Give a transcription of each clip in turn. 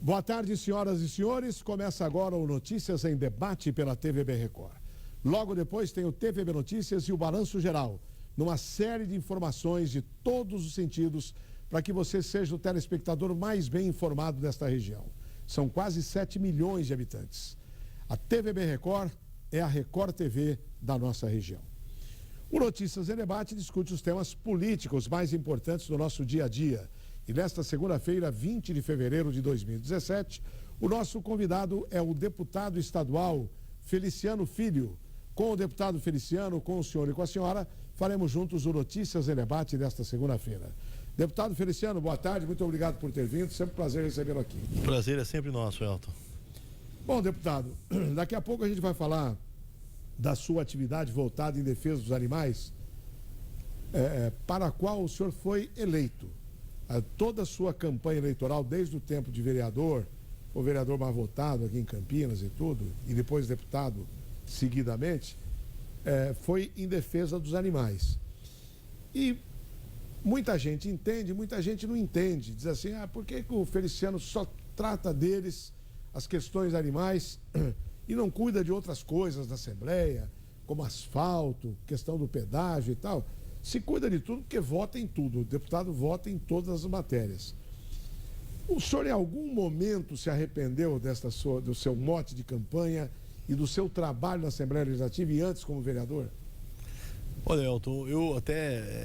Boa tarde, senhoras e senhores. Começa agora o Notícias em Debate pela TVB Record. Logo depois tem o TVB Notícias e o Balanço Geral, numa série de informações de todos os sentidos para que você seja o telespectador mais bem informado desta região. São quase 7 milhões de habitantes. A TVB Record é a Record TV da nossa região. O Notícias em Debate discute os temas políticos mais importantes do nosso dia a dia. E nesta segunda-feira, 20 de fevereiro de 2017, o nosso convidado é o deputado estadual Feliciano Filho. Com o deputado Feliciano, com o senhor e com a senhora, faremos juntos o Notícias em Debate desta segunda-feira. Deputado Feliciano, boa tarde, muito obrigado por ter vindo, sempre um prazer recebê-lo aqui. O prazer é sempre nosso, Elton. Bom, deputado, daqui a pouco a gente vai falar da sua atividade voltada em defesa dos animais, para a qual o senhor foi eleito. Toda a sua campanha eleitoral, desde o tempo de vereador, o vereador mais votado aqui em Campinas e tudo, e depois deputado seguidamente, foi em defesa dos animais. E muita gente entende, muita gente não entende. Diz assim, por que o Feliciano só trata deles, as questões animais, e não cuida de outras coisas da Assembleia, como asfalto, questão do pedágio e tal? Se cuida de tudo porque vota em tudo, o deputado vota em todas as matérias. O senhor em algum momento se arrependeu do seu mote de campanha e do seu trabalho na Assembleia Legislativa e antes como vereador? Olha, Elton,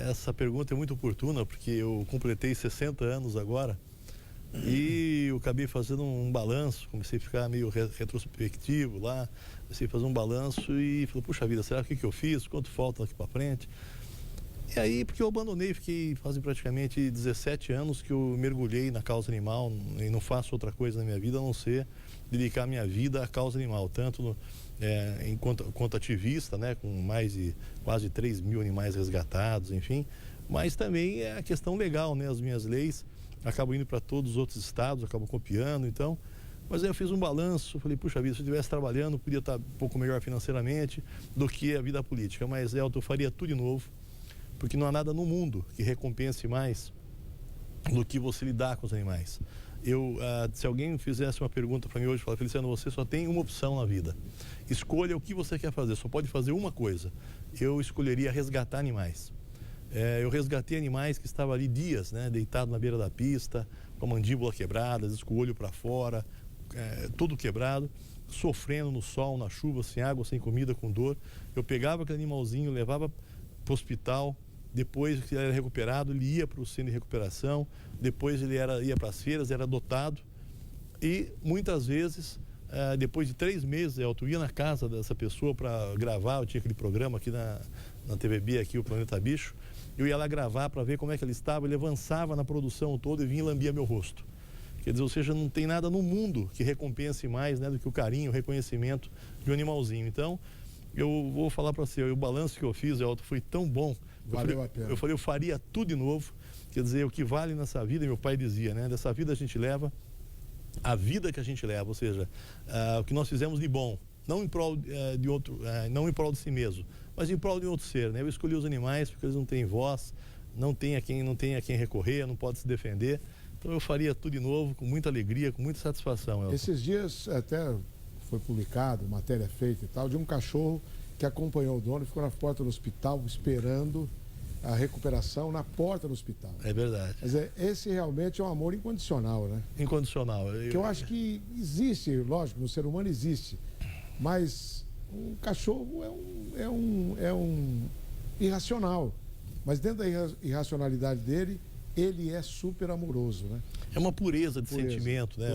essa pergunta é muito oportuna, porque eu completei 60 anos agora e eu acabei fazendo um balanço, comecei a ficar meio retrospectivo lá, comecei a fazer um balanço e falei, puxa vida, será que eu fiz? Quanto falta daqui para frente? E aí, porque eu abandonei, fazem praticamente 17 anos que eu mergulhei na causa animal e não faço outra coisa na minha vida a não ser dedicar minha vida à causa animal, tanto enquanto ativista, né, com mais de quase 3 mil animais resgatados, enfim, mas também é a questão legal, né, as minhas leis acabam indo para todos os outros estados, acabam copiando, então, mas aí eu fiz um balanço, falei, puxa vida, se eu estivesse trabalhando, podia estar um pouco melhor financeiramente do que a vida política, mas Elton, eu faria tudo de novo, porque não há nada no mundo que recompense mais do que você lidar com os animais. Se alguém fizesse uma pergunta para mim hoje, falar, Feliciano, você só tem uma opção na vida. Escolha o que você quer fazer, só pode fazer uma coisa. Eu escolheria resgatar animais. Eu resgatei animais que estavam ali dias, né, deitado na beira da pista, com a mandíbula quebrada, às vezes com o olho para fora, todo quebrado, sofrendo no sol, na chuva, sem água, sem comida, com dor. Eu pegava aquele animalzinho, levava para o hospital. Depois que ele era recuperado, ele ia para o centro de recuperação, depois ele ia para as feiras, era adotado e muitas vezes, depois de 3 meses, eu ia na casa dessa pessoa para gravar, eu tinha aquele programa aqui na TVB, aqui o Planeta Bicho, eu ia lá gravar para ver como é que ele estava, ele avançava na produção toda e vinha e lambia meu rosto. Quer dizer, ou seja, não tem nada no mundo que recompense mais, né, do que o carinho, o reconhecimento de um animalzinho. Então, eu vou falar para você, o balanço que eu fiz, Elton, foi tão bom. Valeu a pena. Eu falei, eu faria tudo de novo. Quer dizer, o que vale nessa vida, meu pai dizia, né? Dessa vida a gente leva a vida que a gente leva, ou seja, o que nós fizemos de bom, não em prol de outro, não em prol de si mesmo, mas em prol de outro ser, né? Eu escolhi os animais porque eles não têm voz, não tem a quem recorrer, não pode se defender. Então eu faria tudo de novo, com muita alegria, com muita satisfação, Elton. Esses dias até foi publicado, matéria feita e tal, de um cachorro que acompanhou o dono e ficou na porta do hospital esperando a recuperação na porta do hospital. É verdade. Mas esse realmente é um amor incondicional, né? Incondicional. Que eu acho que existe, lógico, no ser humano existe, mas um cachorro é um irracional. Mas dentro da irracionalidade dele, ele é super amoroso, né? É uma pureza de sentimento, né?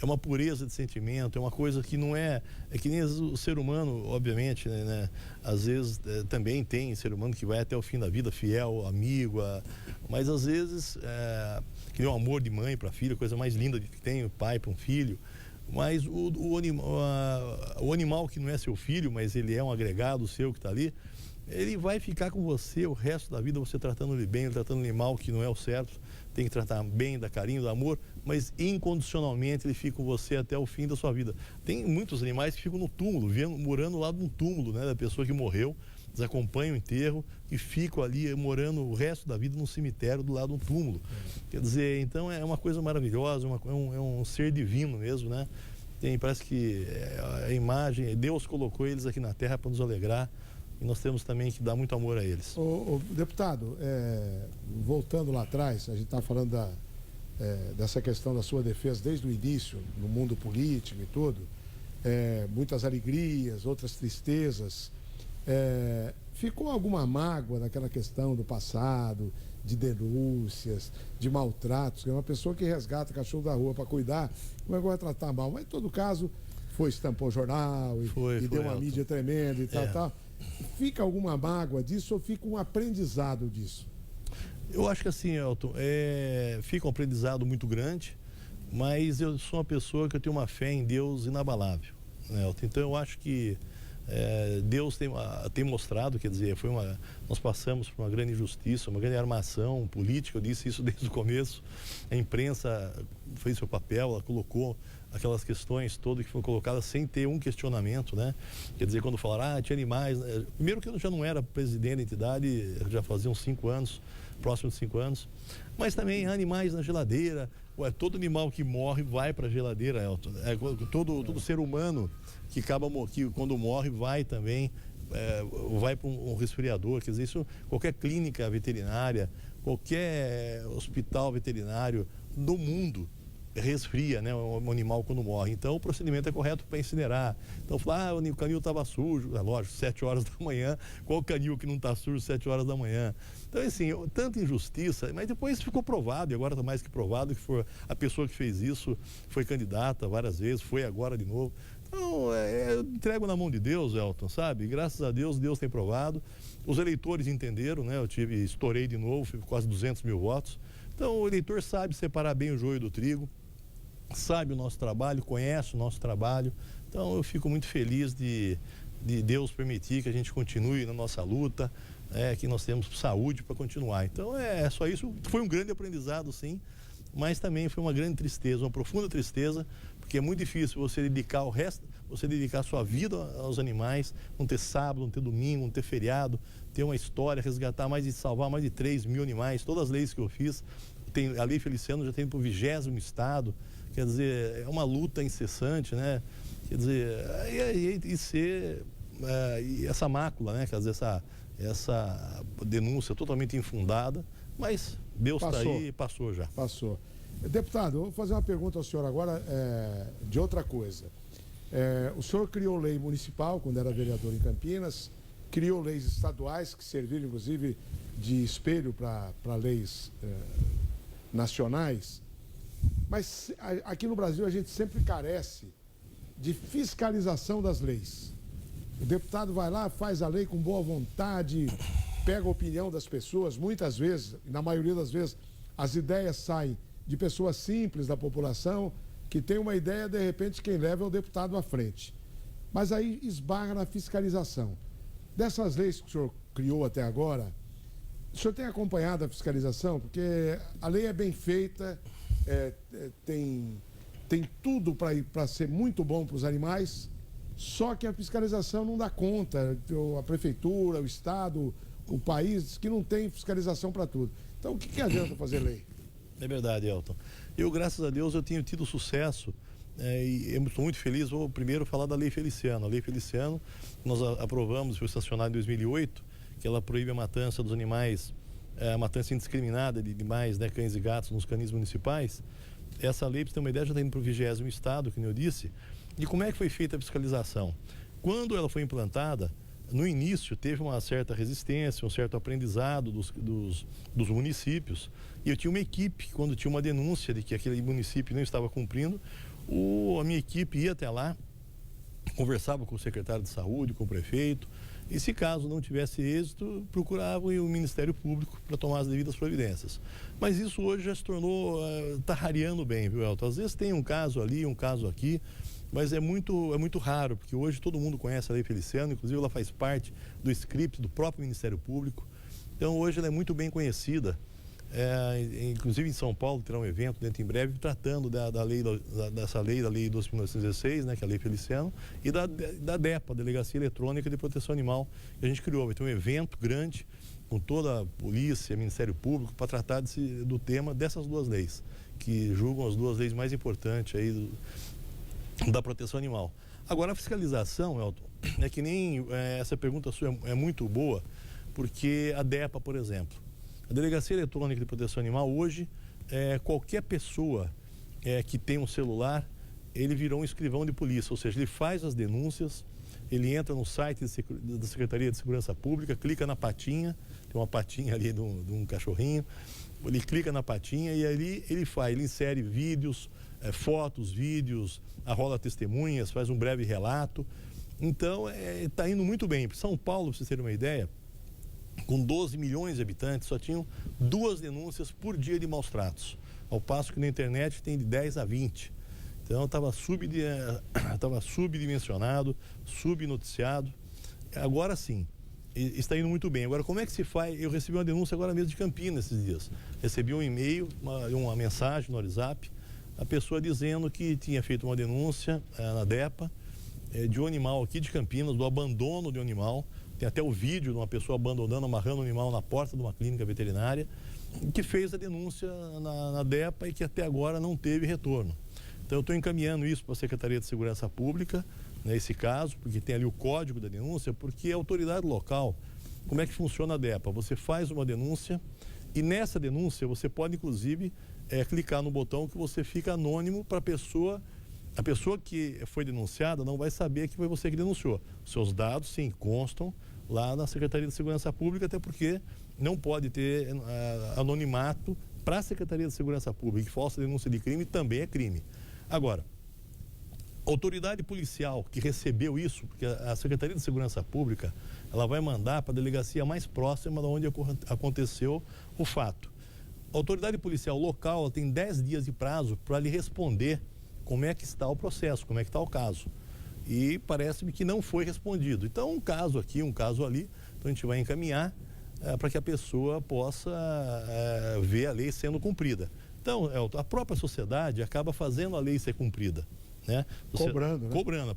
É uma pureza de sentimento, é uma coisa que não é que nem o ser humano, obviamente, né? Às vezes também tem ser humano que vai até o fim da vida, fiel, amigo, mas às vezes que nem o amor de mãe para filho, a coisa mais linda que tem, o pai para um filho. Mas o animal que não é seu filho, mas ele é um agregado seu que está ali, ele vai ficar com você o resto da vida, você tratando ele bem, tratando ele mal, que não é o certo, tem que tratar bem, dar carinho, dar amor, mas incondicionalmente ele fica com você até o fim da sua vida. Tem muitos animais que ficam no túmulo, morando lá num túmulo, né, da pessoa que morreu, eles acompanham o enterro e ficam ali morando o resto da vida num cemitério do lado de um túmulo. Quer dizer, então é uma coisa maravilhosa, é um ser divino mesmo, né? Parece que a imagem, Deus colocou eles aqui na terra para nos alegrar e nós temos também que dar muito amor a eles. Ô, deputado, voltando lá atrás, a gente está falando dessa questão da sua defesa desde o início, no mundo político e tudo, muitas alegrias, outras tristezas. Ficou alguma mágoa naquela questão do passado, de denúncias, de maltratos? É uma pessoa que resgata cachorro da rua para cuidar, como é que vai tratar mal? Mas em todo caso, estampou jornal e deu uma mídia tremenda e tal. Fica alguma mágoa disso ou fica um aprendizado disso? Eu acho que assim, Elton, fica um aprendizado muito grande, mas eu sou uma pessoa que eu tenho uma fé em Deus inabalável, né, Elton? Então eu acho que Deus tem mostrado, quer dizer, nós passamos por uma grande injustiça, uma grande armação política, eu disse isso desde o começo. A imprensa fez seu papel, ela colocou aquelas questões todas que foram colocadas sem ter um questionamento, né? Quer dizer, quando falaram, tinha animais, né? Primeiro que eu já não era presidente da entidade, já fazia uns 5 anos, próximo de 5 anos, mas também animais na geladeira. Todo animal que morre vai para a geladeira, Elton. Todo ser humano que quando morre vai também, vai para um resfriador. Quer dizer, isso, qualquer clínica veterinária, qualquer hospital veterinário do mundo resfria, né, um animal quando morre. Então o procedimento é correto para incinerar. Então falar, o canil estava sujo, lógico, 7 horas da manhã, qual canil que não está sujo 7 horas da manhã? Então assim, tanta injustiça, mas depois ficou provado, e agora está mais que provado que a pessoa que fez isso foi candidata várias vezes, foi agora de novo. Então, eu entrego na mão de Deus, Elton, sabe? Graças a Deus, Deus tem provado. Os eleitores entenderam, né? Estourei de novo, fui quase 200 mil votos. Então o eleitor sabe separar bem o joio do trigo, sabe o nosso trabalho, conhece o nosso trabalho. Então eu fico muito feliz de Deus permitir que a gente continue na nossa luta, que nós temos saúde para continuar. Então é só isso. Foi um grande aprendizado, sim, mas também foi uma grande tristeza, uma profunda tristeza, porque é muito difícil você dedicar a sua vida aos animais, não ter sábado, não ter domingo, não ter feriado, ter uma história, salvar mais de 3 mil animais. Todas as leis que eu fiz, a Lei Feliciano já tem para o 20º estado. Quer dizer, é uma luta incessante, né? Quer dizer, e essa mácula, né? Quer dizer, essa denúncia totalmente infundada, mas Deus está aí e passou já. Passou. Deputado, eu vou fazer uma pergunta ao senhor agora de outra coisa. O senhor criou lei municipal quando era vereador em Campinas, criou leis estaduais que serviram, inclusive, de espelho para leis nacionais. Mas aqui no Brasil a gente sempre carece de fiscalização das leis. O deputado vai lá, faz a lei com boa vontade, pega a opinião das pessoas, muitas vezes, na maioria das vezes, as ideias saem de pessoas simples da população, que tem uma ideia, de repente quem leva é o deputado à frente. Mas aí esbarra na fiscalização. Dessas leis que o senhor criou até agora, o senhor tem acompanhado a fiscalização? Porque a lei é bem feita, tem tudo para ser muito bom para os animais, só que a fiscalização não dá conta. A prefeitura, o estado, o país, que não tem fiscalização para tudo. Então, o que adianta fazer lei? É verdade, Elton. Eu, graças a Deus, eu tenho tido sucesso e eu estou muito feliz. Vou primeiro falar da Lei Feliciano. A Lei Feliciano, nós aprovamos, foi sancionada em 2008, que ela proíbe a matança dos animais, a matança indiscriminada de animais, né, cães e gatos nos canis municipais. Essa lei, para você ter uma ideia, já está indo para o 20º estado, como eu disse. E como é que foi feita a fiscalização? Quando ela foi implantada, no início teve uma certa resistência, um certo aprendizado dos municípios. E eu tinha uma equipe, quando tinha uma denúncia de que aquele município não estava cumprindo, a minha equipe ia até lá, conversava com o secretário de saúde, com o prefeito, e se caso não tivesse êxito, procurava o Ministério Público para tomar as devidas providências. Mas isso hoje já se tornou, está rareando bem, viu, Elton? Às vezes tem um caso ali, um caso aqui, mas é muito raro, porque hoje todo mundo conhece a Lei Feliciano, inclusive ela faz parte do script do próprio Ministério Público. Então hoje ela é muito bem conhecida inclusive em São Paulo terá um evento dentro em breve tratando dessa lei, da lei 12.916, né, que é a Lei Feliciano, e da DEPA, Delegacia Eletrônica de Proteção Animal, que a gente criou. Vai ter um evento grande com toda a polícia, Ministério Público, para tratar do tema dessas duas leis, que julgam as duas leis mais importantes aí da proteção animal. Agora, a fiscalização, Elton, é que nem essa pergunta sua é muito boa, porque a DEPA, por exemplo, a Delegacia Eletrônica de Proteção Animal, hoje, qualquer pessoa que tem um celular, ele virou um escrivão de polícia, ou seja, ele faz as denúncias, ele entra no site da Secretaria de Segurança Pública, clica na patinha, tem uma patinha ali de um cachorrinho, ele clica na patinha e ali ele insere vídeos, fotos, vídeos, arrola testemunhas, faz um breve relato. Então, está indo muito bem. São Paulo, para vocês terem uma ideia, com 12 milhões de habitantes, só tinham 2 denúncias por dia de maus tratos, ao passo que na internet tem de 10 a 20. Então, estava subdimensionado, subnoticiado. Agora sim, está indo muito bem. Agora, como é que se faz? Eu recebi uma denúncia agora mesmo de Campinas esses dias. Recebi um e-mail, uma mensagem no WhatsApp, a pessoa dizendo que tinha feito uma denúncia na DEPA de um animal aqui de Campinas, do abandono de um animal. Tem até o vídeo de uma pessoa abandonando, amarrando um animal na porta de uma clínica veterinária, que fez a denúncia na DEPA e que até agora não teve retorno. Então, eu estou encaminhando isso para a Secretaria de Segurança Pública, nesse caso, porque tem ali o código da denúncia, porque a autoridade local, como é que funciona a DEPA? Você faz uma denúncia e nessa denúncia você pode, inclusive, clicar no botão que você fica anônimo para a pessoa que foi denunciada não vai saber que foi você que denunciou. Seus dados, sim, constam lá na Secretaria de Segurança Pública, até porque não pode ter anonimato para a Secretaria de Segurança Pública. E falsa denúncia de crime também é crime. Agora, a autoridade policial que recebeu isso, porque a Secretaria de Segurança Pública, ela vai mandar para a delegacia mais próxima de onde aconteceu o fato. A autoridade policial local, ela tem 10 dias de prazo para lhe responder como é que está o processo, como é que está o caso. E parece-me que não foi respondido. Então, um caso aqui, um caso ali, então a gente vai encaminhar para que a pessoa possa ver a lei sendo cumprida. Então, Elton, a própria sociedade acaba fazendo a lei ser cumprida, né? Cobrando, né? Cobrando.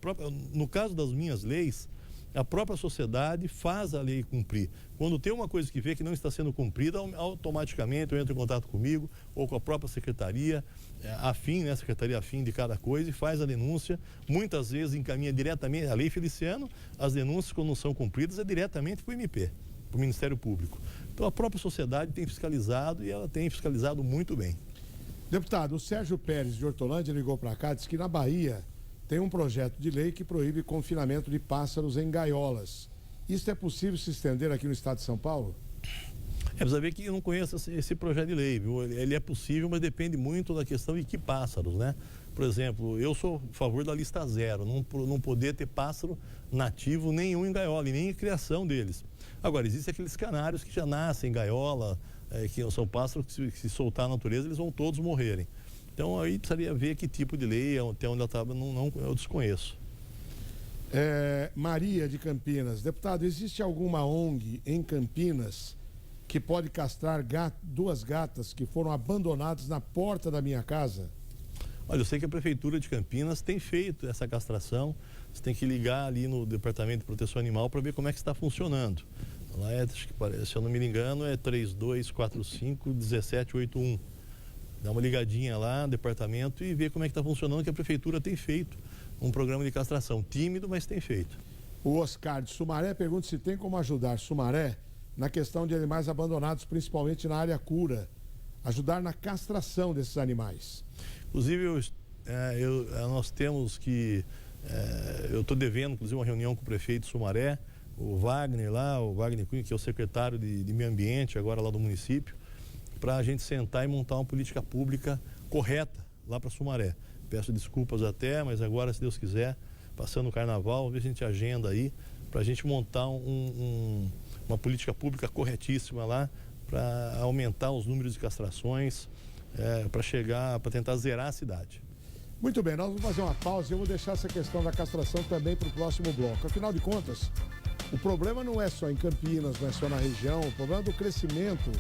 No caso das minhas leis, a própria sociedade faz a lei cumprir. Quando tem uma coisa que vê que não está sendo cumprida, automaticamente eu entro em contato comigo ou com a própria secretaria, afim, né? Secretaria afim de cada coisa, e faz a denúncia. Muitas vezes encaminha diretamente, a Lei Feliciano, as denúncias quando não são cumpridas é diretamente para o MP, para o Ministério Público. Então a própria sociedade tem fiscalizado e ela tem fiscalizado muito bem. Deputado, o Sérgio Pérez de Hortolândia ligou para cá, disse que na Bahia tem um projeto de lei que proíbe confinamento de pássaros em gaiolas. Isso é possível se estender aqui no estado de São Paulo? Precisa ver que eu não conheço esse projeto de lei, viu? Ele é possível, mas depende muito da questão de que pássaros, né? Por exemplo, eu sou a favor da lista zero, não poder ter pássaro nativo nenhum em gaiola, e nem a criação deles. Agora, existem aqueles canários que já nascem em gaiola, que são pássaros que se soltar na natureza, eles vão todos morrerem. Então, aí precisaria ver que tipo de lei, até onde ela estava, eu desconheço. Maria de Campinas. Deputado, existe alguma ONG em Campinas que pode castrar 2 gatas que foram abandonadas na porta da minha casa? Olha, eu sei que a Prefeitura de Campinas tem feito essa castração. Você tem que ligar ali no Departamento de Proteção Animal para ver como é que está funcionando. Lá acho que, se eu não me engano, é 3245-1781. Dá uma ligadinha lá no departamento e ver como é que está funcionando, que a Prefeitura tem feito um programa de castração. Tímido, mas tem feito. O Oscar de Sumaré pergunta se tem como ajudar Sumaré na questão de animais abandonados, principalmente na área cura. Ajudar na castração desses animais. Inclusive, nós temos que... eu estou devendo, inclusive, uma reunião com o prefeito de Sumaré, o Wagner Cunha, que é o secretário de Meio Ambiente agora lá do município, para a gente sentar e montar uma política pública correta lá para Sumaré. Peço desculpas até, mas agora, se Deus quiser, passando o carnaval, ver se a gente agenda aí, para a gente montar uma política pública corretíssima lá, para aumentar os números de castrações, para tentar zerar a cidade. Muito bem, nós vamos fazer uma pausa e eu vou deixar essa questão da castração também para o próximo bloco. Afinal de contas, o problema não é só em Campinas, não é só na região, o problema é do crescimento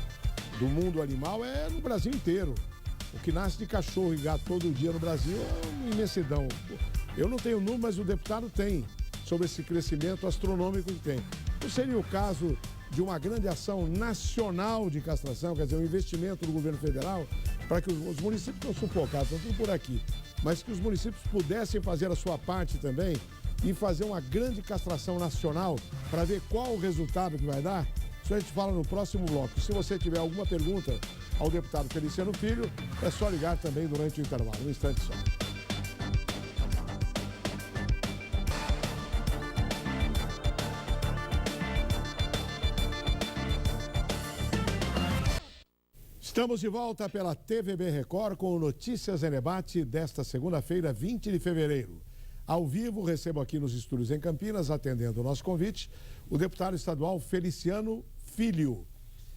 do mundo animal é no Brasil inteiro. O que nasce de cachorro e gato todo dia no Brasil é uma imensidão. Eu não tenho número, mas o deputado tem, sobre esse crescimento astronômico que tem. Não seria o caso de uma grande ação nacional de castração, quer dizer, um investimento do governo federal, para que os municípios não sufocados, estão tudo por aqui, mas que os municípios pudessem fazer a sua parte também e fazer uma grande castração nacional para ver qual o resultado que vai dar? Isso a gente fala no próximo bloco. Se você tiver alguma pergunta ao deputado Feliciano Filho, é só ligar também durante o intervalo. Um instante só. Estamos de volta pela TVB Record com o Notícias em Debate desta segunda-feira, 20 de fevereiro. Ao vivo, recebo aqui nos estúdios em Campinas, atendendo o nosso convite, o deputado estadual Feliciano Filho.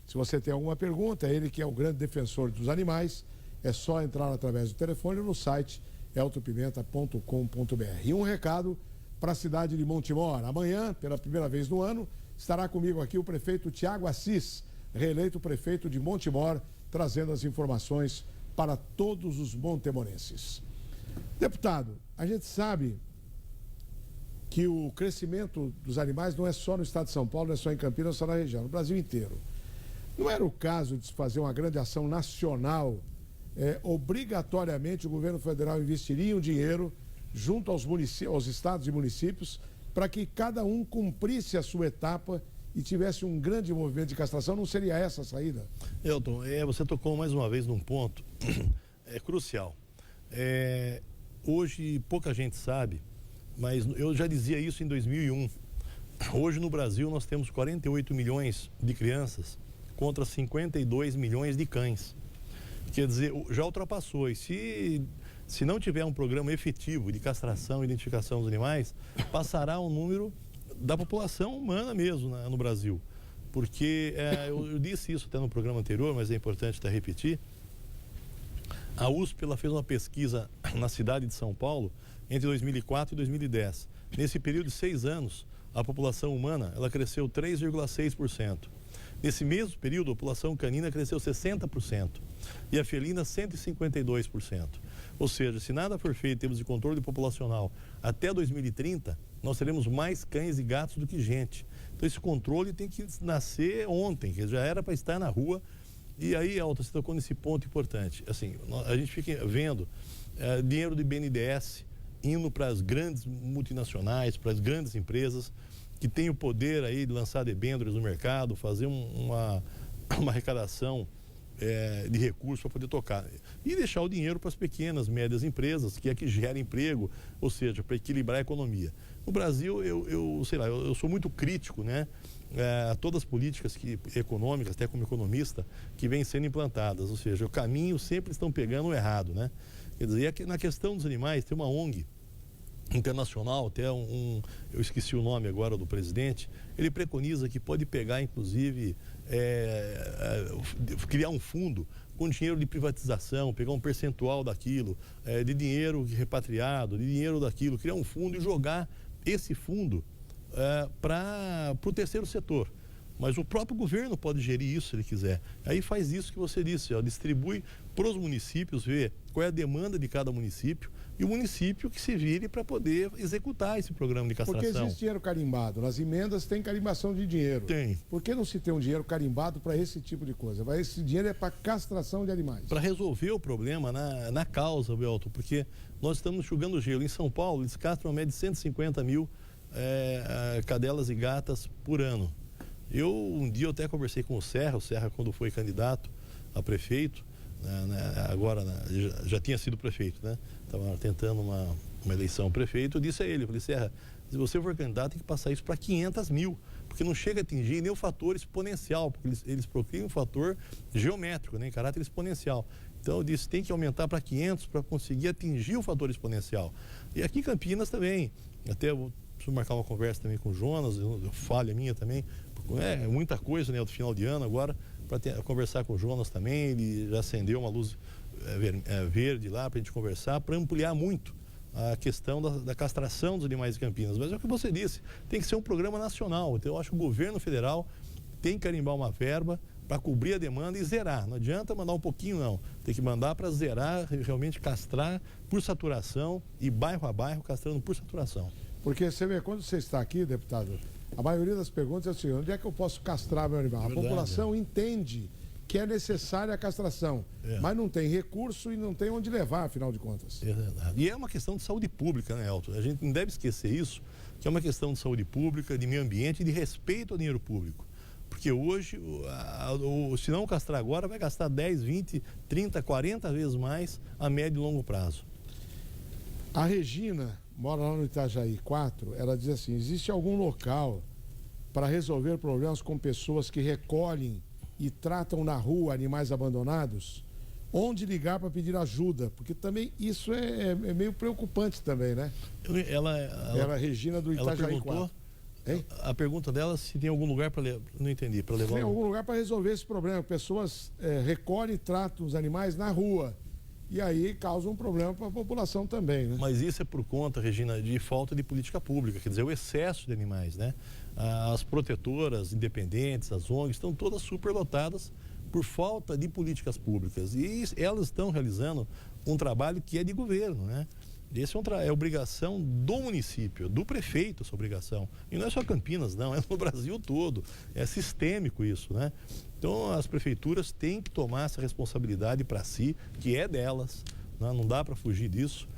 Se você tem alguma pergunta, ele que é o grande defensor dos animais, é só entrar através do telefone ou no site eltopimenta.com.br. E um recado para a cidade de Montemor. Amanhã, pela primeira vez no ano, estará comigo aqui o prefeito Tiago Assis, reeleito prefeito de Montemor, trazendo as informações para todos os montemorenses. Deputado, a gente sabe que o crescimento dos animais não é só no estado de São Paulo, não é só em Campinas, não é só na região, no Brasil inteiro. Não era o caso de se fazer uma grande ação nacional, obrigatoriamente o governo federal investiria um dinheiro junto aos estados e municípios para que cada um cumprisse a sua etapa e tivesse um grande movimento de castração? Não seria essa a saída? Elton, você tocou mais uma vez num ponto crucial. Hoje pouca gente sabe, mas eu já dizia isso em 2001. Hoje no Brasil nós temos 48 milhões de crianças contra 52 milhões de cães. Quer dizer, já ultrapassou. E se não tiver um programa efetivo de castração e identificação dos animais, passará um número da população humana mesmo no Brasil. Porque eu disse isso até no programa anterior, mas é importante até repetir. A USP ela fez uma pesquisa na cidade de São Paulo entre 2004 e 2010. Nesse período de 6 anos, a população humana ela cresceu 3,6%. Nesse mesmo período, a população canina cresceu 60% e a felina 152%. Ou seja, se nada for feito em termos de controle populacional até 2030, nós teremos mais cães e gatos do que gente. Então esse controle tem que nascer ontem, que já era para estar na rua. E aí, Elton, você tocou nesse ponto importante. Assim, a gente fica vendo dinheiro do BNDES indo para as grandes multinacionais, para as grandes empresas que têm o poder aí de lançar debêntures no mercado, fazer uma arrecadação de recursos para poder tocar. E deixar o dinheiro para as pequenas, médias empresas, que é que gera emprego, ou seja, para equilibrar a economia. No Brasil, eu sou muito crítico, né? A todas as políticas econômicas, até como economista, que vêm sendo implantadas, ou seja, o caminho sempre estão pegando o errado, né? Quer dizer, na questão dos animais, tem uma ONG internacional, até eu esqueci o nome agora do presidente, ele preconiza que pode pegar, inclusive, criar um fundo com dinheiro de privatização, pegar um percentual daquilo, de dinheiro repatriado, de dinheiro daquilo, criar um fundo e jogar esse fundo para o terceiro setor. Mas o próprio governo pode gerir isso se ele quiser. Aí faz isso que você disse, distribui para os municípios, vê qual é a demanda de cada município e o município que se vire para poder executar esse programa de castração. Porque existe dinheiro carimbado. Nas emendas tem carimbação de dinheiro. Tem. Por que não se tem um dinheiro carimbado para esse tipo de coisa? Esse dinheiro é para castração de animais. Para resolver o problema na causa, Belton, porque nós estamos enxugando gelo. Em São Paulo, eles castram a média de 150 mil cadelas e gatas por ano. Um dia eu até conversei com o Serra quando foi candidato a prefeito, agora já tinha sido prefeito, né? Estava tentando uma eleição prefeito, eu disse a ele, falei, Serra, se você for candidato tem que passar isso para 500 mil, porque não chega a atingir nem o fator exponencial, porque eles procriam um fator geométrico, né, em caráter exponencial. Então eu disse, tem que aumentar para 500 para conseguir atingir o fator exponencial. E aqui em Campinas também, até eu preciso marcar uma conversa também com o Jonas, falha minha também, muita coisa, né, do final de ano agora, para conversar com o Jonas também, ele já acendeu uma luz verde lá para a gente conversar, para ampliar muito a questão da castração dos animais de Campinas. Mas é o que você disse, tem que ser um programa nacional. Então eu acho que o governo federal tem que carimbar uma verba para cobrir a demanda e zerar. Não adianta mandar um pouquinho, não. Tem que mandar para zerar, realmente castrar por saturação e bairro a bairro castrando por saturação. Porque você vê, quando você está aqui, deputado, a maioria das perguntas é assim, onde é que eu posso castrar meu animal? A população entende que é necessária a castração, mas não tem recurso e não tem onde levar, afinal de contas. É verdade. E é uma questão de saúde pública, né, Elton? A gente não deve esquecer isso, que é uma questão de saúde pública, de meio ambiente e de respeito ao dinheiro público. Porque hoje, se não castrar agora, vai gastar 10, 20, 30, 40 vezes mais a médio e longo prazo. A Regina mora lá no Itajaí 4, ela diz assim, existe algum local para resolver problemas com pessoas que recolhem e tratam na rua animais abandonados? Onde ligar para pedir ajuda? Porque também isso é meio preocupante também, né? Ela Regina do Itajaí 4. Hein? A pergunta dela se tem algum lugar para levar, não entendi, para levar... Tem algum lugar para resolver esse problema. Pessoas recolhem e tratam os animais na rua. E aí causa um problema para a população também, né? Mas isso é por conta, Regina, de falta de política pública, quer dizer, o excesso de animais, né? As protetoras independentes, as ONGs, estão todas superlotadas por falta de políticas públicas. E elas estão realizando um trabalho que é de governo, né? Esse é obrigação do município, do prefeito, essa obrigação. E não é só Campinas, não, é no Brasil todo. É sistêmico isso, né? Então, as prefeituras têm que tomar essa responsabilidade para si, que é delas, né? Não dá para fugir disso.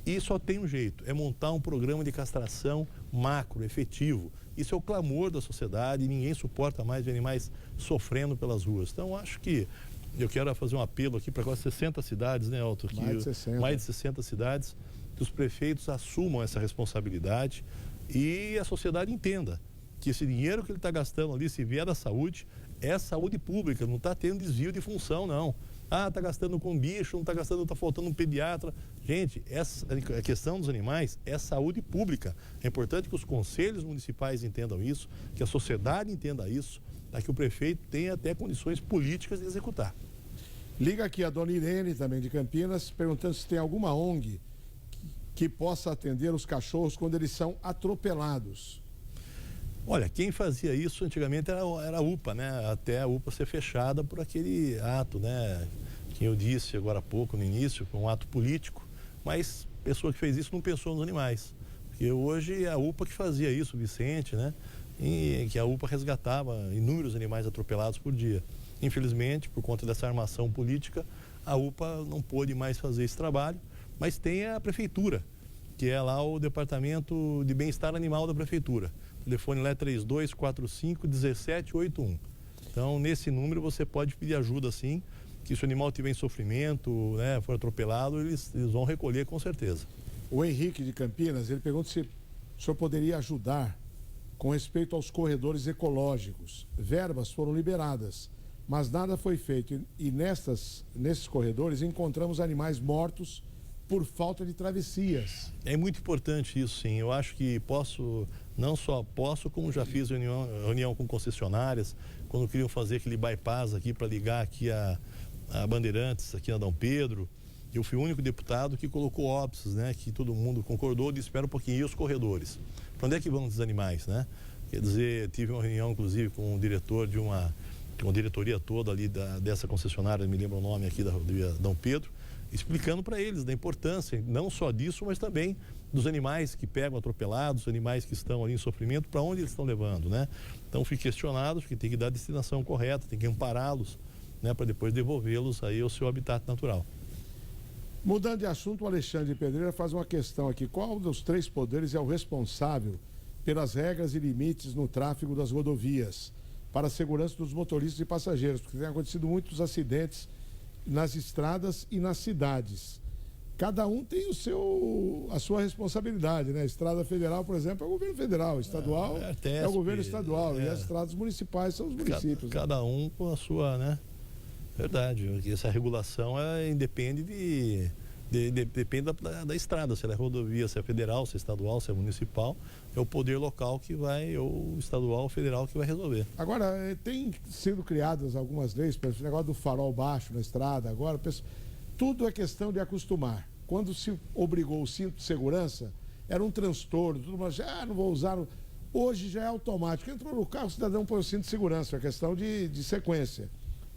E só tem um jeito, é montar um programa de castração macro, efetivo. Isso é o clamor da sociedade, ninguém suporta mais ver animais sofrendo pelas ruas. Então, acho que eu quero fazer um apelo aqui para quase 60 cidades, né, Elton? Mais de 60 cidades, que os prefeitos assumam essa responsabilidade e a sociedade entenda que esse dinheiro que ele está gastando ali, se vier da saúde, é saúde pública, não está tendo desvio de função, não. Ah, está gastando com bicho, não está gastando, está faltando um pediatra. Gente, a questão dos animais é saúde pública. É importante que os conselhos municipais entendam isso, que a sociedade entenda isso, para que o prefeito tenha até condições políticas de executar. Liga aqui a dona Irene, também de Campinas, perguntando se tem alguma ONG que possa atender os cachorros quando eles são atropelados. Olha, quem fazia isso antigamente era a UPA, né? Até a UPA ser fechada por aquele ato, né? Que eu disse agora há pouco, no início, um ato político, mas a pessoa que fez isso não pensou nos animais. Porque hoje é a UPA que fazia isso, o Vicente, né? E que a UPA resgatava inúmeros animais atropelados por dia. Infelizmente, por conta dessa armação política, a UPA não pôde mais fazer esse trabalho, mas tem a prefeitura, que é lá o Departamento de Bem-Estar Animal da Prefeitura. O telefone lá é 3245-1781. Então, nesse número você pode pedir ajuda, sim, que se o animal tiver em sofrimento, né, for atropelado, eles vão recolher com certeza. O Henrique de Campinas, ele pergunta se o senhor poderia ajudar com respeito aos corredores ecológicos. Verbas foram liberadas, mas nada foi feito. E nesses corredores encontramos animais mortos por falta de travessias. É muito importante isso, sim. Eu acho que não só posso, como já fiz reunião com concessionárias, quando queriam fazer aquele bypass aqui para ligar aqui a Bandeirantes, aqui na Dom Pedro. Eu fui o único deputado que colocou óbices, né? Que todo mundo concordou, disse, espera um pouquinho, e os corredores? Para onde é que vão os animais, né? Quer dizer, tive uma reunião, inclusive, com o diretor de uma diretoria toda ali dessa concessionária, me lembro o nome aqui da rodovia Dom Pedro, explicando para eles da importância, não só disso, mas também dos animais que pegam atropelados, animais que estão ali em sofrimento, para onde eles estão levando, né? Então, fui questionado, que tem que dar a destinação correta, tem que ampará-los, né? Para depois devolvê-los aí ao seu habitat natural. Mudando de assunto, o Alexandre Pedreira faz uma questão aqui. Qual dos três poderes é o responsável pelas regras e limites no tráfego das rodovias para a segurança dos motoristas e passageiros? Porque tem acontecido muitos acidentes nas estradas e nas cidades. Cada um tem a sua responsabilidade, né? A estrada federal, por exemplo, é o governo federal, estadual é o governo estadual e as estradas municipais são os municípios. Cada um com a sua, né? Verdade. Essa regulação depende depende da estrada, se ela é rodovia, se é federal, se é estadual, se é municipal, é o poder local que vai, ou estadual ou federal que vai resolver. Agora, tem sido criadas algumas leis, para esse negócio do farol baixo na estrada, agora, tudo é questão de acostumar. Quando se obrigou o cinto de segurança, era um transtorno, tudo mais, não vou usar. Hoje já é automático. Entrou no carro, o cidadão põe o cinto de segurança, é questão de sequência.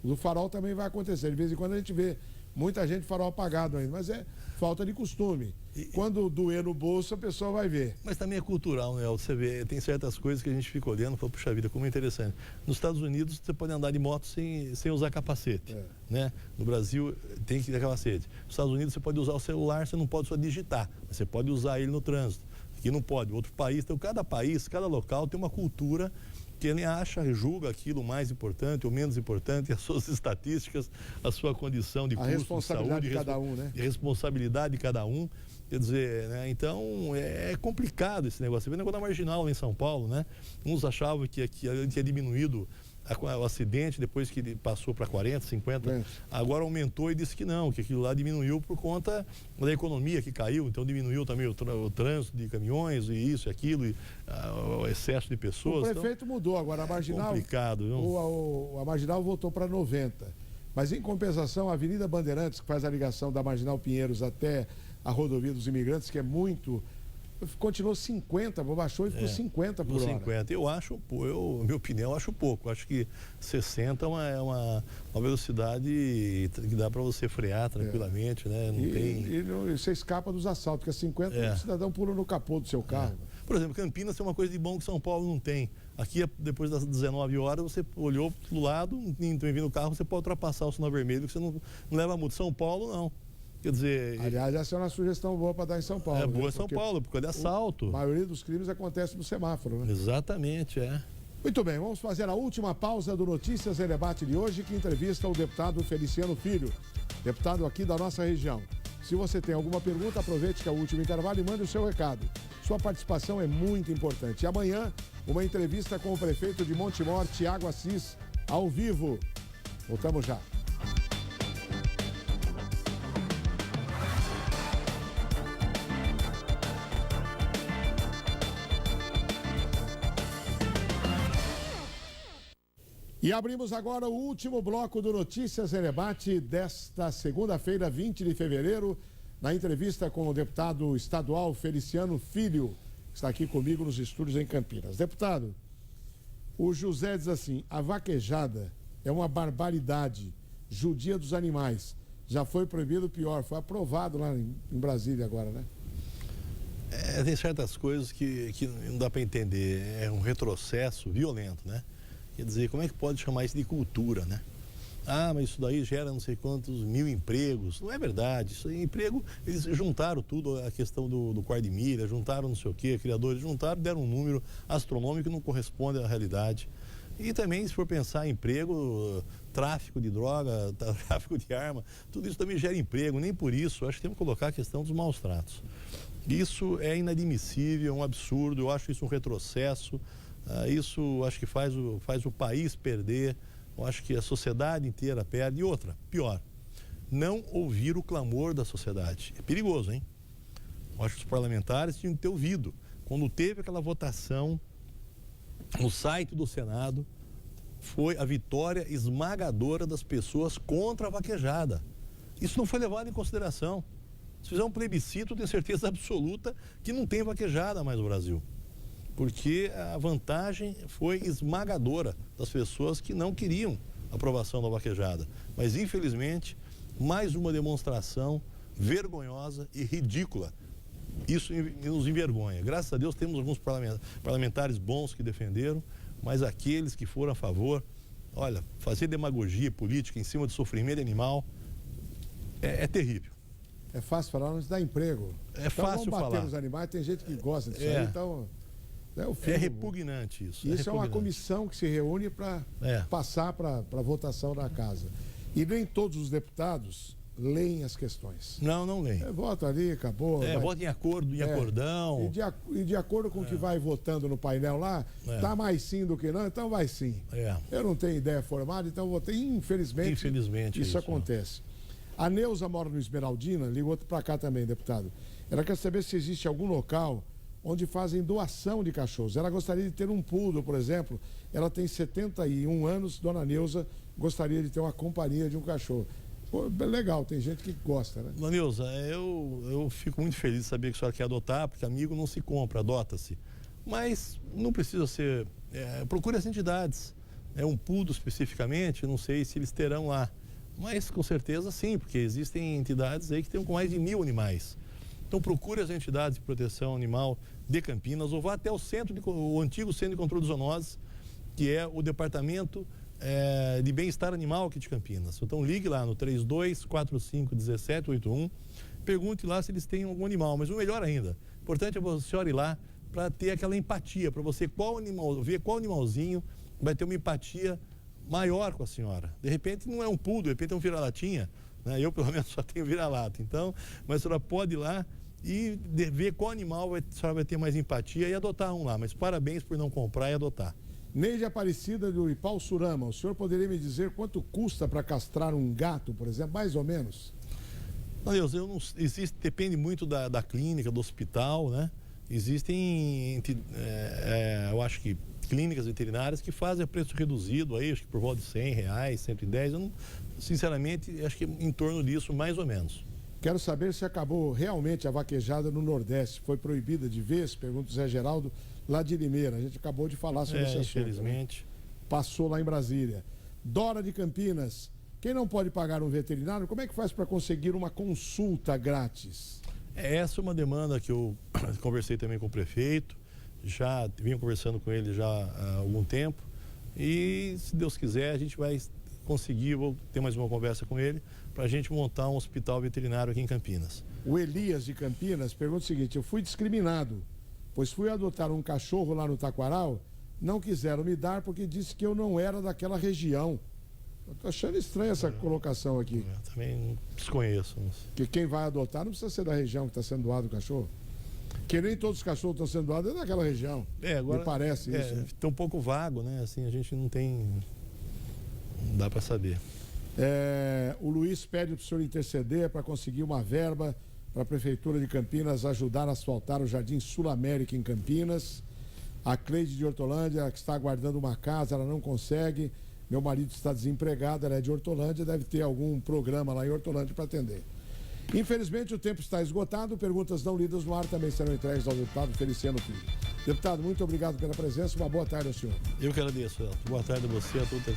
O do farol também vai acontecer. De vez em quando a gente vê muita gente farol apagado ainda, mas é falta de costume. Quando doer no bolso, a pessoa vai ver. Mas também é cultural, né? Você vê, tem certas coisas que a gente fica olhando e fala, puxa vida, como é interessante. Nos Estados Unidos, você pode andar de moto sem usar capacete, né? No Brasil, tem que ter capacete. Nos Estados Unidos, você pode usar o celular, você não pode só digitar, mas você pode usar ele no trânsito. Aqui não pode. Outro país, então cada país, cada local tem uma cultura que ele acha, julga aquilo mais importante ou menos importante, as suas estatísticas, a sua condição de custo de saúde, de cada um, né? De responsabilidade de cada um. Quer dizer, né? Então é complicado esse negócio. Você vê o negócio da Marginal lá em São Paulo, né? Uns achavam que tinha diminuído o acidente depois que ele passou para 40, 50. Agora aumentou e disse que não, que aquilo lá diminuiu por conta da economia que caiu. Então diminuiu também o trânsito de caminhões e isso e aquilo, e o excesso de pessoas. O prefeito mudou agora a Marginal. Complicado, viu? A Marginal voltou para 90. Mas em compensação, a Avenida Bandeirantes, que faz a ligação da Marginal Pinheiros até a rodovia dos Imigrantes, que é muito... Continuou 50, baixou e ficou 50 por hora. 50. Eu acho, minha opinião, eu acho pouco. Acho que 60 é uma velocidade que dá para você frear tranquilamente, né? E você escapa dos assaltos, porque 50 o cidadão pula no capô do seu carro. Por exemplo, Campinas tem uma coisa de bom que São Paulo não tem. Aqui, depois das 19 horas, você olhou do lado, ninguém vindo no carro, você pode ultrapassar o sinal vermelho, que você não leva multa. São Paulo, não. Quer dizer... Aliás, essa é uma sugestão boa para dar em São Paulo. É boa em São Paulo, porque é de assalto. A maioria dos crimes acontece no semáforo, né? Exatamente, Muito bem, vamos fazer a última pausa do Notícias em Debate de hoje, que entrevista o deputado Feliciano Filho, deputado aqui da nossa região. Se você tem alguma pergunta, aproveite que é o último intervalo e mande o seu recado. Sua participação é muito importante. E amanhã, uma entrevista com o prefeito de Montemor, Tiago Assis, ao vivo. Voltamos já. E abrimos agora o último bloco do Notícias em Debate desta segunda-feira, 20 de fevereiro, na entrevista com o deputado estadual Feliciano Filho, que está aqui comigo nos estúdios em Campinas. Deputado, o José diz assim: a vaquejada é uma barbaridade, judia dos animais. Já foi proibido, pior, foi aprovado lá em Brasília agora, né? Tem certas coisas que não dá para entender. É um retrocesso violento, né? Quer dizer, como é que pode chamar isso de cultura, né? Ah, mas isso daí gera não sei quantos mil empregos. Não é verdade. Isso aí, emprego, eles juntaram tudo, a questão do quarto de milha, juntaram não sei o quê, criadores juntaram, deram um número astronômico que não corresponde à realidade. E também, se for pensar em emprego, tráfico de droga, tráfico de arma, tudo isso também gera emprego. Nem por isso, acho que temos que colocar a questão dos maus tratos. Isso é inadmissível, é um absurdo, eu acho isso um retrocesso. Isso acho que faz o país perder, eu acho que a sociedade inteira perde. E outra, pior, não ouvir o clamor da sociedade. É perigoso, hein? Eu acho que os parlamentares tinham que ter ouvido. Quando teve aquela votação no site do Senado, foi a vitória esmagadora das pessoas contra a vaquejada. Isso não foi levado em consideração. Se fizer um plebiscito, eu tenho certeza absoluta que não tem vaquejada mais no Brasil. Porque a vantagem foi esmagadora das pessoas que não queriam a aprovação da vaquejada. Mas, infelizmente, mais uma demonstração vergonhosa e ridícula. Isso nos envergonha. Graças a Deus temos alguns parlamentares bons que defenderam, mas aqueles que foram a favor, olha, fazer demagogia política em cima do sofrimento animal é terrível. É fácil falar, não dá emprego. É fácil falar. Vamos bater nos animais, tem gente que gosta disso aí, então... É repugnante isso. Isso é uma comissão que se reúne para passar para a votação da casa. E nem todos os deputados leem as questões. Não leem. Vota ali, acabou. Vota em acordo, em acordão. E de acordo com o que vai votando no painel lá, tá mais sim do que não, então vai sim. Eu não tenho ideia formada, então votei. Infelizmente isso acontece. A Neuza mora no Esmeraldina, ligou para cá também, deputado. Ela quer saber se existe algum local onde fazem doação de cachorros. Ela gostaria de ter um poodle, por exemplo. Ela tem 71 anos, dona Neuza gostaria de ter uma companhia de um cachorro. Pô, legal, tem gente que gosta, né? Dona Neuza, eu fico muito feliz de saber que a senhora quer adotar, porque amigo não se compra, adota-se. Mas não precisa ser... procure as entidades. um poodle especificamente, não sei se eles terão lá. Mas com certeza sim, porque existem entidades aí que têm com mais de 1.000 animais. Então procure as entidades de proteção animal de Campinas ou vá até o antigo Centro de Controle de Zoonoses, que é o Departamento de Bem-Estar Animal aqui de Campinas. Então ligue lá no 32451781, pergunte lá se eles têm algum animal, mas o melhor ainda, importante é você ir lá para ter aquela empatia, para você ver qual animalzinho vai ter uma empatia maior com a senhora. De repente não é um poodle, de repente é um vira-latinha, né? Eu pelo menos só tenho vira-lata, então, mas a senhora pode ir lá e ver qual animal a senhora vai ter mais empatia e adotar um lá, mas parabéns por não comprar e adotar. Neide Aparecida do Ipau-Surama, o senhor poderia me dizer quanto custa para castrar um gato, por exemplo, mais ou menos? Não, Deus, depende muito da clínica, do hospital, né? Existem, eu acho que clínicas veterinárias que fazem a preço reduzido aí, acho que por volta de R$100, R$110, eu não, sinceramente, acho que em torno disso, mais ou menos. Quero saber se acabou realmente a vaquejada no Nordeste, foi proibida de vez? Pergunta o Zé Geraldo, lá de Limeira. A gente acabou de falar sobre esse assunto. Infelizmente. Né? Passou lá em Brasília. Dora de Campinas, quem não pode pagar um veterinário, como é que faz para conseguir uma consulta grátis? Essa é uma demanda que eu conversei também com o prefeito, já vinha conversando com ele já há algum tempo e, se Deus quiser, a gente vai conseguir, vou ter mais uma conversa com ele, para a gente montar um hospital veterinário aqui em Campinas. O Elias de Campinas pergunta o seguinte: eu fui discriminado, pois fui adotar um cachorro lá no Taquaral, não quiseram me dar porque disse que eu não era daquela região. Eu tô achando estranha essa colocação aqui. Eu também desconheço. Que quem vai adotar não precisa ser da região que está sendo doado o cachorro. Que nem todos os cachorros estão sendo doados é daquela região. Agora, me parece isso. Né? Tá um pouco vago, né? Assim, a gente não tem... Não dá para saber. O Luiz pede para o senhor interceder para conseguir uma verba para a Prefeitura de Campinas ajudar a asfaltar o Jardim Sul América em Campinas. A Cleide de Hortolândia, que está aguardando uma casa, ela não consegue. Meu marido está desempregado, ela é de Hortolândia, deve ter algum programa lá em Hortolândia para atender. Infelizmente o tempo está esgotado, perguntas não lidas no ar também serão entregues ao deputado Feliciano Filho. Deputado, muito obrigado pela presença, uma boa tarde ao senhor. Eu que agradeço, Elton. Boa tarde a você e a todos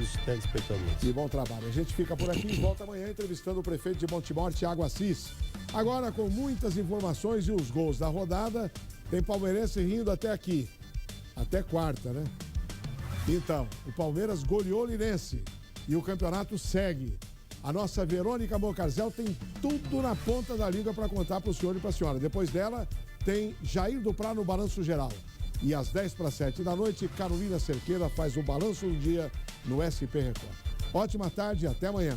os telespectadores. E bom trabalho. A gente fica por aqui e volta amanhã entrevistando o prefeito de Montemor, Thiago Assis. Agora com muitas informações e os gols da rodada, tem palmeirense rindo até aqui. Até quarta, né? Então, o Palmeiras goleou o Linense e o campeonato segue. A nossa Verônica Mocarzel tem tudo na ponta da língua para contar para o senhor e para a senhora. Depois dela, tem Jair Duprá no Balanço Geral. E às 6:50 da noite, Carolina Cerqueira faz o Balanço do Dia no SP Record. Ótima tarde e até amanhã.